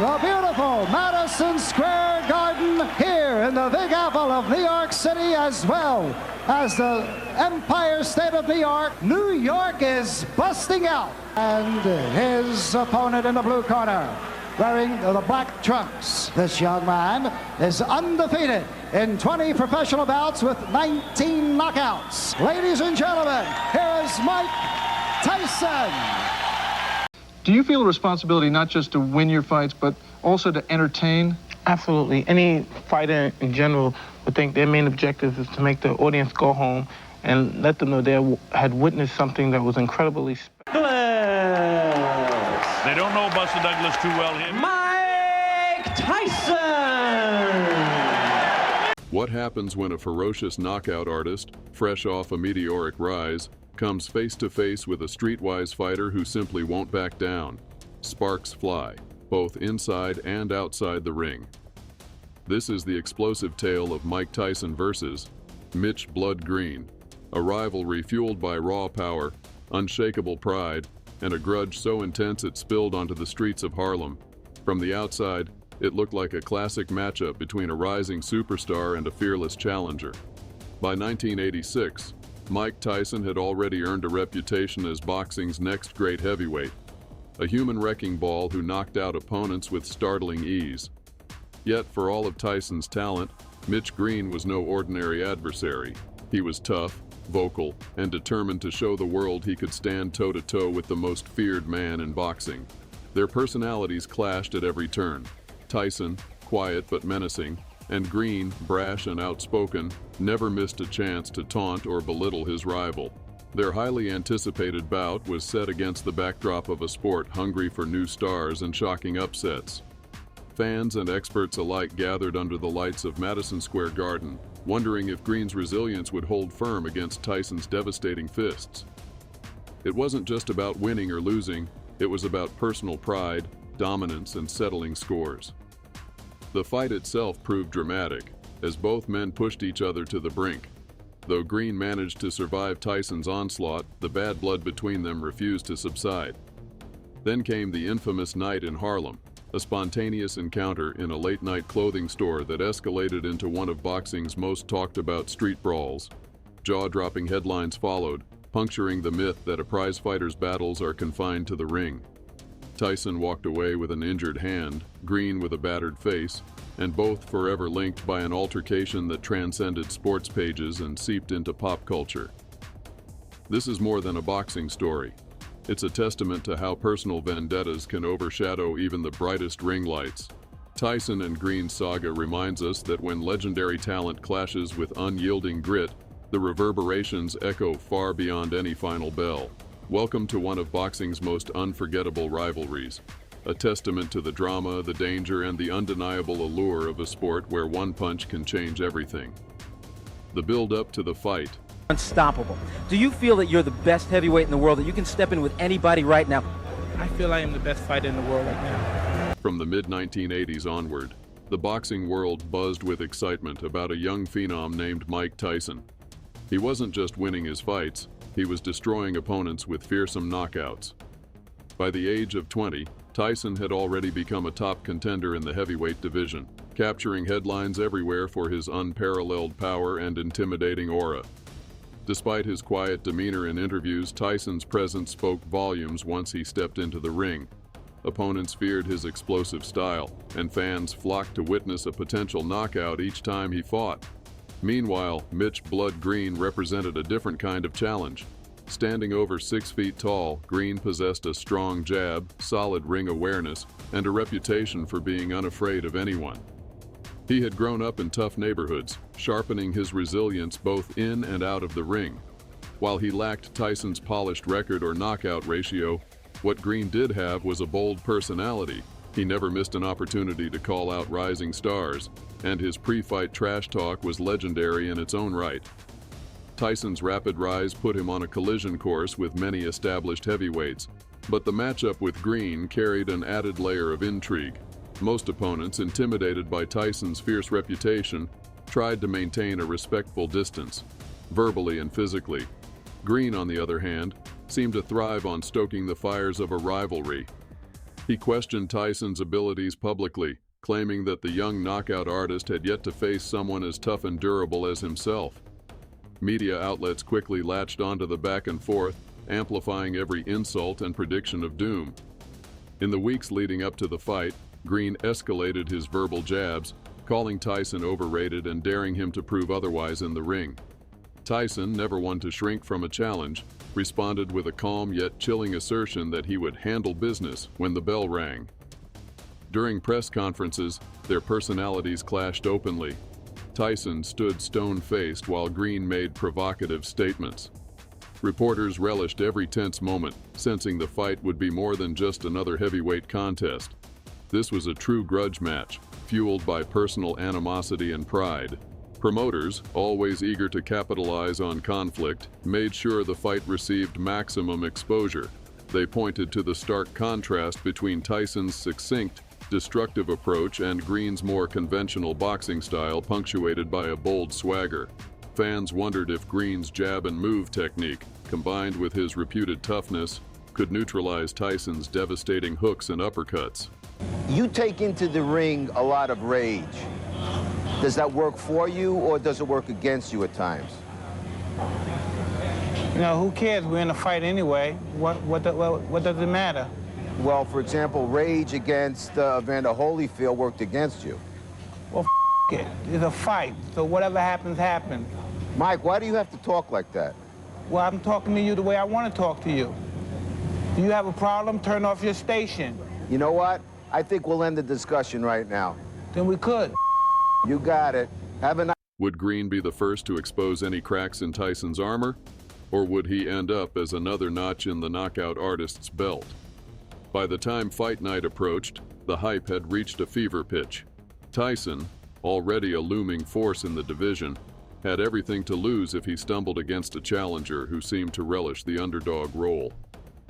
the beautiful Madison Square Garden here in the Big Apple of New York City, as well as the Empire State of New York. New York is busting out, and his opponent in the blue corner, wearing the black trunks. This young man is undefeated in 20 professional bouts with 19 knockouts. Ladies and gentlemen, here is Mike Tyson. Do you feel a responsibility not just to win your fights, but also to entertain? Absolutely. Any fighter in general would think their main objective is to make the audience go home and let them know they had witnessed something that was incredibly special. They don't know Buster Douglas too well here. Mike Tyson! What happens when a ferocious knockout artist, fresh off a meteoric rise, comes face-to-face with a streetwise fighter who simply won't back down? Sparks fly, both inside and outside the ring. This is the explosive tale of Mike Tyson versus Mitch Blood Green, a rivalry fueled by raw power, unshakable pride, and a grudge so intense it spilled onto the streets of Harlem. From the outside, it looked like a classic matchup between a rising superstar and a fearless challenger. By 1986, Mike Tyson had already earned a reputation as boxing's next great heavyweight, a human wrecking ball who knocked out opponents with startling ease. Yet, for all of Tyson's talent, Mitch Green was no ordinary adversary. He was tough, vocal, and determined to show the world he could stand toe-to-toe with the most feared man in boxing. Their personalities clashed at every turn. Tyson, quiet but menacing, and Green, brash and outspoken, never missed a chance to taunt or belittle his rival. Their highly anticipated bout was set against the backdrop of a sport hungry for new stars and shocking upsets. Fans and experts alike gathered under the lights of Madison Square Garden, wondering if Green's resilience would hold firm against Tyson's devastating fists. It wasn't just about winning or losing, it was about personal pride, dominance, and settling scores. The fight itself proved dramatic, as both men pushed each other to the brink. Though Green managed to survive Tyson's onslaught, the bad blood between them refused to subside. Then came the infamous night in Harlem, a spontaneous encounter in a late-night clothing store that escalated into one of boxing's most talked-about street brawls. Jaw-dropping headlines followed, puncturing the myth that a prizefighter's battles are confined to the ring. Tyson walked away with an injured hand, Green with a battered face, and both forever linked by an altercation that transcended sports pages and seeped into pop culture. This is more than a boxing story. It's a testament to how personal vendettas can overshadow even the brightest ring lights. Tyson and Green's saga reminds us that when legendary talent clashes with unyielding grit, the reverberations echo far beyond any final bell. Welcome to one of boxing's most unforgettable rivalries, a testament to the drama, the danger, and the undeniable allure of a sport where one punch can change everything. The build-up to the fight. Unstoppable. Do you feel that you're the best heavyweight in the world, that you can step in with anybody right now? I feel I am the best fighter in the world right now. From the mid-1980s onward, the boxing world buzzed with excitement about a young phenom named Mike Tyson. He wasn't just winning his fights, he was destroying opponents with fearsome knockouts. By the age of 20, Tyson had already become a top contender in the heavyweight division, capturing headlines everywhere for his unparalleled power and intimidating aura. Despite his quiet demeanor in interviews, Tyson's presence spoke volumes once he stepped into the ring. Opponents feared his explosive style, and fans flocked to witness a potential knockout each time he fought. Meanwhile, Mitch Blood Green represented a different kind of challenge. Standing over 6 feet tall, Green possessed a strong jab, solid ring awareness, and a reputation for being unafraid of anyone. He had grown up in tough neighborhoods, sharpening his resilience both in and out of the ring. While he lacked Tyson's polished record or knockout ratio, what Green did have was a bold personality. He never missed an opportunity to call out rising stars, and his pre-fight trash talk was legendary in its own right. Tyson's rapid rise put him on a collision course with many established heavyweights, but the matchup with Green carried an added layer of intrigue. Most opponents, intimidated by Tyson's fierce reputation, tried to maintain a respectful distance, verbally and physically. Green, on the other hand, seemed to thrive on stoking the fires of a rivalry. He questioned Tyson's abilities publicly, claiming that the young knockout artist had yet to face someone as tough and durable as himself. Media outlets quickly latched onto the back and forth, amplifying every insult and prediction of doom. In the weeks leading up to the fight, Green escalated his verbal jabs, calling Tyson overrated and daring him to prove otherwise in the ring. Tyson, never one to shrink from a challenge, responded with a calm yet chilling assertion that he would handle business when the bell rang. During press conferences, their personalities clashed openly. Tyson stood stone-faced while Green made provocative statements. Reporters relished every tense moment, sensing the fight would be more than just another heavyweight contest. This was a true grudge match, fueled by personal animosity and pride. Promoters, always eager to capitalize on conflict, made sure the fight received maximum exposure. They pointed to the stark contrast between Tyson's succinct, destructive approach and Green's more conventional boxing style punctuated by a bold swagger. Fans wondered if Green's jab and move technique, combined with his reputed toughness, could neutralize Tyson's devastating hooks and uppercuts. You take into the ring a lot of rage. Does that work for you or does it work against you at times? You know, who cares? We're in a fight anyway. What does it matter? Well, for example, rage against Evander Holyfield worked against you. Well, it. It's a fight, so whatever happens, happens. Mike, why do you have to talk like that? Well, I'm talking to you the way I want to talk to you. Do you have a problem? Turn off your station. You know what? I think we'll end the discussion right now. Then we could. You got it. Have a nice... Would Green be the first to expose any cracks in Tyson's armor? Or would he end up as another notch in the knockout artist's belt? By the time fight night approached, the hype had reached a fever pitch. Tyson, already a looming force in the division, had everything to lose if he stumbled against a challenger who seemed to relish the underdog role.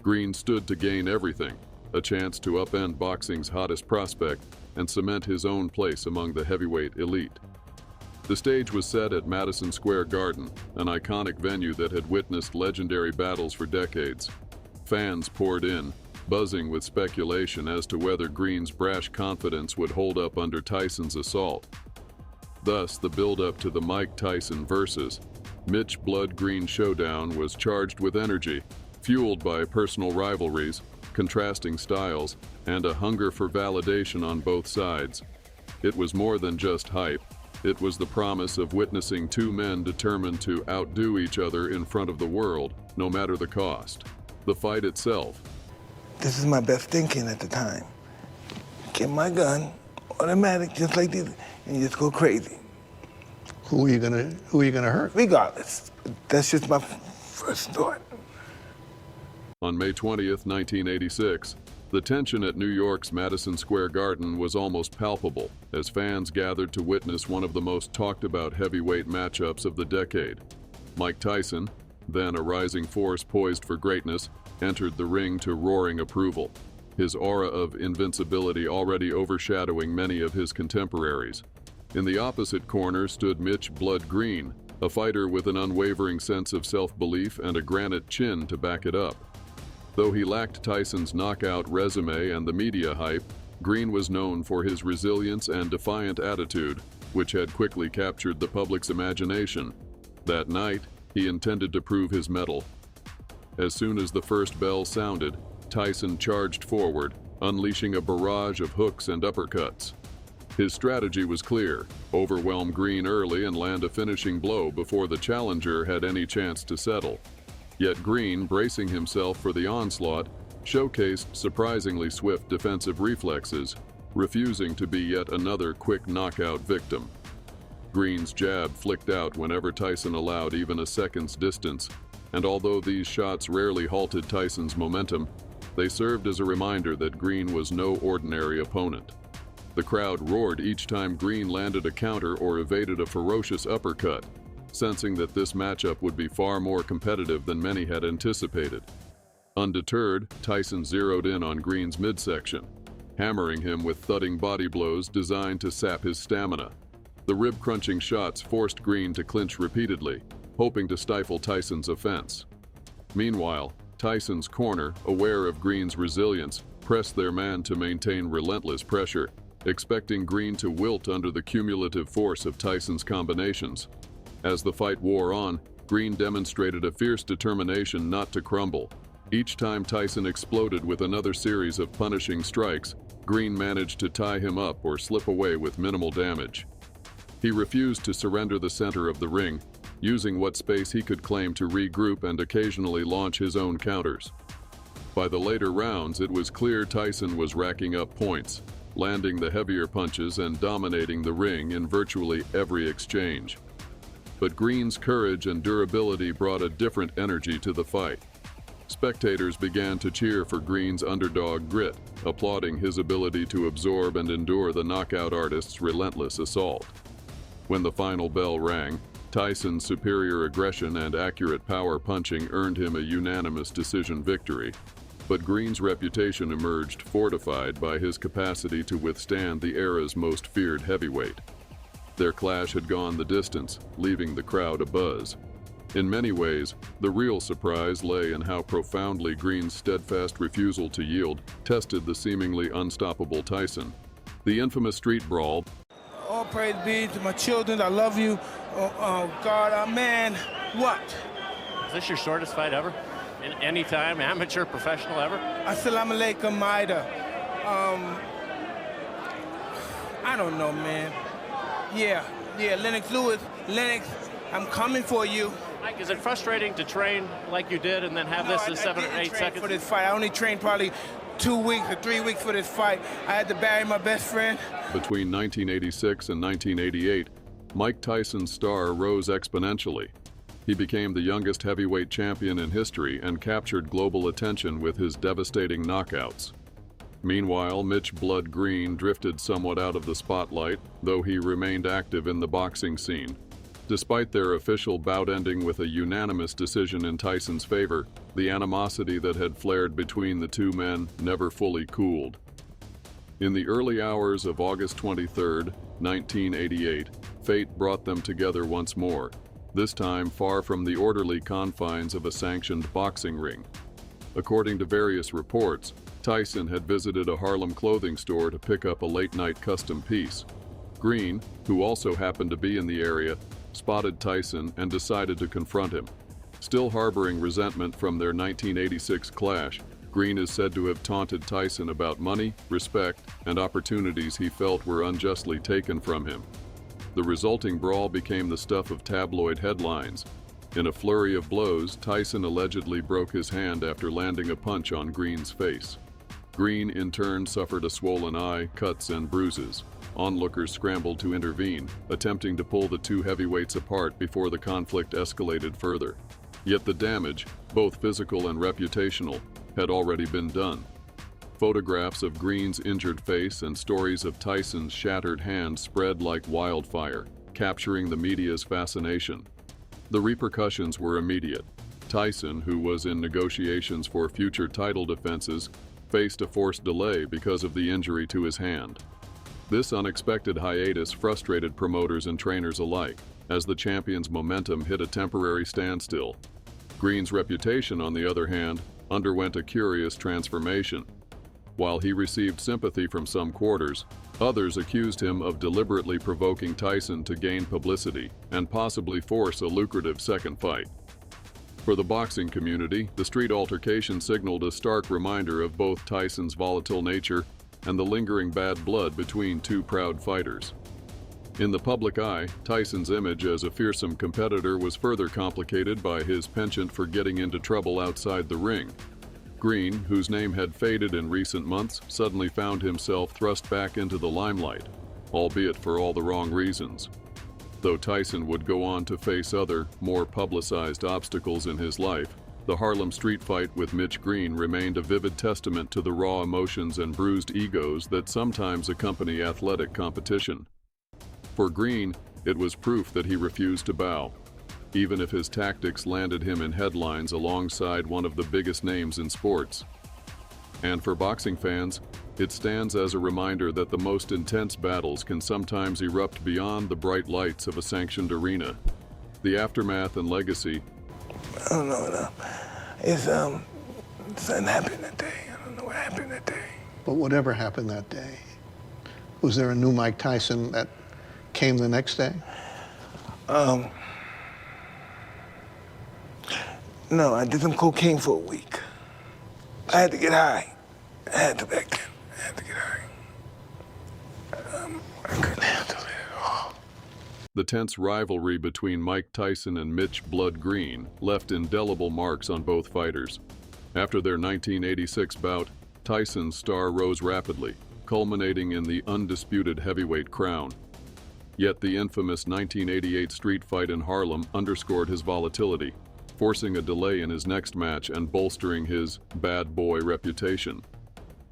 Green stood to gain everything, a chance to upend boxing's hottest prospect and cement his own place among the heavyweight elite. The stage was set at Madison Square Garden, an iconic venue that had witnessed legendary battles for decades. Fans poured in, buzzing with speculation as to whether Green's brash confidence would hold up under Tyson's assault. Thus, the buildup to the Mike Tyson versus Mitch Blood Green showdown was charged with energy, fueled by personal rivalries, contrasting styles, and a hunger for validation on both sides. It was more than just hype. It was the promise of witnessing two men determined to outdo each other in front of the world, no matter the cost. The fight itself. This is my best thinking at the time. Get my gun, automatic, just like this, and just go crazy. Who are you gonna hurt? Regardless. That's just my first thought. On May 20th, 1986, the tension at New York's Madison Square Garden was almost palpable as fans gathered to witness one of the most talked about heavyweight matchups of the decade. Mike Tyson, then a rising force poised for greatness, entered the ring to roaring approval, his aura of invincibility already overshadowing many of his contemporaries. In the opposite corner stood Mitch Blood Green, a fighter with an unwavering sense of self-belief and a granite chin to back it up. Though he lacked Tyson's knockout resume and the media hype, Green was known for his resilience and defiant attitude, which had quickly captured the public's imagination. That night, he intended to prove his mettle. As soon as the first bell sounded, Tyson charged forward, unleashing a barrage of hooks and uppercuts. His strategy was clear: overwhelm Green early and land a finishing blow before the challenger had any chance to settle. Yet Green, bracing himself for the onslaught, showcased surprisingly swift defensive reflexes, refusing to be yet another quick knockout victim. Green's jab flicked out whenever Tyson allowed even a second's distance, and although these shots rarely halted Tyson's momentum, they served as a reminder that Green was no ordinary opponent. The crowd roared each time Green landed a counter or evaded a ferocious uppercut, sensing that this matchup would be far more competitive than many had anticipated. Undeterred, Tyson zeroed in on Green's midsection, hammering him with thudding body blows designed to sap his stamina. The rib-crunching shots forced Green to clinch repeatedly, hoping to stifle Tyson's offense. Meanwhile, Tyson's corner, aware of Green's resilience, pressed their man to maintain relentless pressure, expecting Green to wilt under the cumulative force of Tyson's combinations. As the fight wore on, Green demonstrated a fierce determination not to crumble. Each time Tyson exploded with another series of punishing strikes, Green managed to tie him up or slip away with minimal damage. He refused to surrender the center of the ring, using what space he could claim to regroup and occasionally launch his own counters. By the later rounds, it was clear Tyson was racking up points, landing the heavier punches and dominating the ring in virtually every exchange. But Green's courage and durability brought a different energy to the fight. Spectators began to cheer for Green's underdog grit, applauding his ability to absorb and endure the knockout artist's relentless assault. When the final bell rang, Tyson's superior aggression and accurate power punching earned him a unanimous decision victory, but Green's reputation emerged fortified by his capacity to withstand the era's most feared heavyweight. Their clash had gone the distance, leaving the crowd abuzz. In many ways, the real surprise lay in how profoundly Green's steadfast refusal to yield tested the seemingly unstoppable Tyson. The infamous street brawl. All praise be to my children. I love you. God, man, what? Is this your shortest fight ever? In any time, amateur, professional, ever? Assalamu alaikum, Maida. I don't know, man. Yeah, Lennox Lewis. Lennox, I'm coming for you. Mike, is it frustrating to train like you did and then have this in 7 or 8 seconds? For this fight, I only trained probably 2 weeks or 3 weeks for this fight. I had to bury my best friend. Between 1986 and 1988, Mike Tyson's star rose exponentially. He became the youngest heavyweight champion in history and captured global attention with his devastating knockouts. Meanwhile, Mitch Blood Green drifted somewhat out of the spotlight, though he remained active in the boxing scene. Despite their official bout ending with a unanimous decision in Tyson's favor, the animosity that had flared between the two men never fully cooled. In the early hours of August 23, 1988, fate brought them together once more, this time far from the orderly confines of a sanctioned boxing ring. According to various reports, Tyson had visited a Harlem clothing store to pick up a late-night custom piece. Green, who also happened to be in the area, spotted Tyson and decided to confront him. Still harboring resentment from their 1986 clash, Green is said to have taunted Tyson about money, respect, and opportunities he felt were unjustly taken from him. The resulting brawl became the stuff of tabloid headlines. In a flurry of blows, Tyson allegedly broke his hand after landing a punch on Green's face. Green, in turn, suffered a swollen eye, cuts, and bruises. Onlookers scrambled to intervene, attempting to pull the two heavyweights apart before the conflict escalated further. Yet the damage, both physical and reputational, had already been done. Photographs of Green's injured face and stories of Tyson's shattered hand spread like wildfire, capturing the media's fascination. The repercussions were immediate. Tyson, who was in negotiations for future title defenses, faced a forced delay because of the injury to his hand. This unexpected hiatus frustrated promoters and trainers alike, as the champion's momentum hit a temporary standstill. Green's reputation, on the other hand, underwent a curious transformation. While he received sympathy from some quarters, others accused him of deliberately provoking Tyson to gain publicity and possibly force a lucrative second fight. For the boxing community, the street altercation signaled a stark reminder of both Tyson's volatile nature and the lingering bad blood between two proud fighters. In the public eye, Tyson's image as a fearsome competitor was further complicated by his penchant for getting into trouble outside the ring. Green, whose name had faded in recent months, suddenly found himself thrust back into the limelight, albeit for all the wrong reasons. Though Tyson would go on to face other, more publicized obstacles in his life, the Harlem street fight with Mitch Green remained a vivid testament to the raw emotions and bruised egos that sometimes accompany athletic competition. For Green, it was proof that he refused to bow, even if his tactics landed him in headlines alongside one of the biggest names in sports. And for boxing fans, it stands as a reminder that the most intense battles can sometimes erupt beyond the bright lights of a sanctioned arena. The aftermath and legacy. I don't know. It's something happened that day. I don't know what happened that day. But whatever happened that day, was there a new Mike Tyson that came the next day? No, I did some cocaine for a week. I had to get high. I had to back then. I had to get high. I couldn't handle it at all. The tense rivalry between Mike Tyson and Mitch Blood Green left indelible marks on both fighters. After their 1986 bout, Tyson's star rose rapidly, culminating in the undisputed heavyweight crown. Yet the infamous 1988 street fight in Harlem underscored his volatility, forcing a delay in his next match and bolstering his bad boy reputation.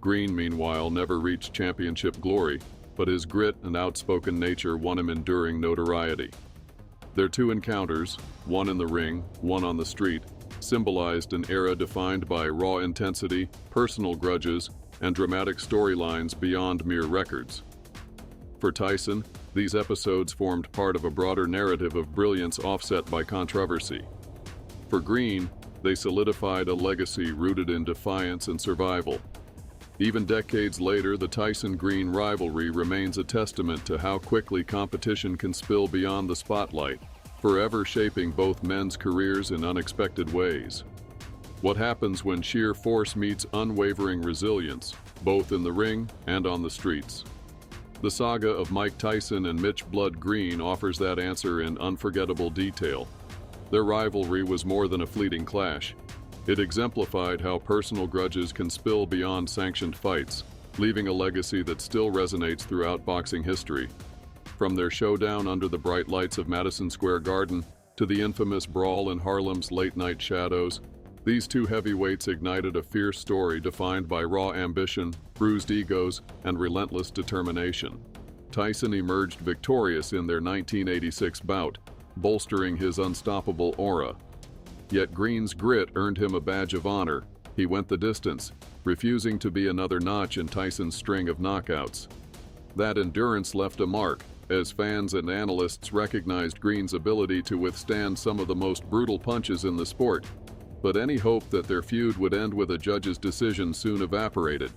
Green, meanwhile, never reached championship glory, but his grit and outspoken nature won him enduring notoriety. Their two encounters, one in the ring, one on the street, symbolized an era defined by raw intensity, personal grudges, and dramatic storylines beyond mere records. For Tyson, these episodes formed part of a broader narrative of brilliance offset by controversy. For Green, they solidified a legacy rooted in defiance and survival. Even decades later, the Tyson-Green rivalry remains a testament to how quickly competition can spill beyond the spotlight, forever shaping both men's careers in unexpected ways. What happens when sheer force meets unwavering resilience, both in the ring and on the streets? The saga of Mike Tyson and Mitch Blood Green offers that answer in unforgettable detail. Their rivalry was more than a fleeting clash. It exemplified how personal grudges can spill beyond sanctioned fights, leaving a legacy that still resonates throughout boxing history. From their showdown under the bright lights of Madison Square Garden to the infamous brawl in Harlem's late-night shadows, these two heavyweights ignited a fierce story defined by raw ambition, bruised egos, and relentless determination. Tyson emerged victorious in their 1986 bout, bolstering his unstoppable aura. Yet Green's grit earned him a badge of honor. He went the distance, refusing to be another notch in Tyson's string of knockouts. That endurance left a mark, as fans and analysts recognized Green's ability to withstand some of the most brutal punches in the sport. But any hope that their feud would end with a judge's decision soon evaporated.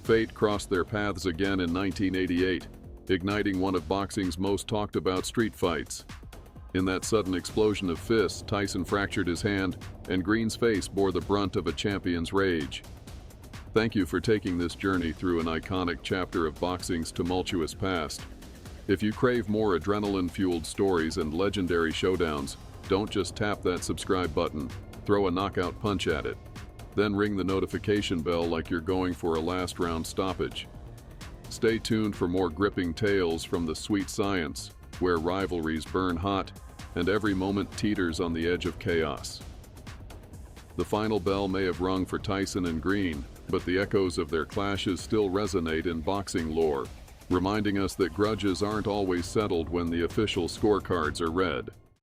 Fate crossed their paths again in 1988, igniting one of boxing's most talked about street fights. In that sudden explosion of fists, Tyson fractured his hand, and Green's face bore the brunt of a champion's rage. Thank you for taking this journey through an iconic chapter of boxing's tumultuous past. If you crave more adrenaline-fueled stories and legendary showdowns, don't just tap that subscribe button, throw a knockout punch at it. Then ring the notification bell like you're going for a last round stoppage. Stay tuned for more gripping tales from the sweet science, where rivalries burn hot and every moment teeters on the edge of chaos. The final bell may have rung for Tyson and Green, but the echoes of their clashes still resonate in boxing lore, reminding us that grudges aren't always settled when the official scorecards are read.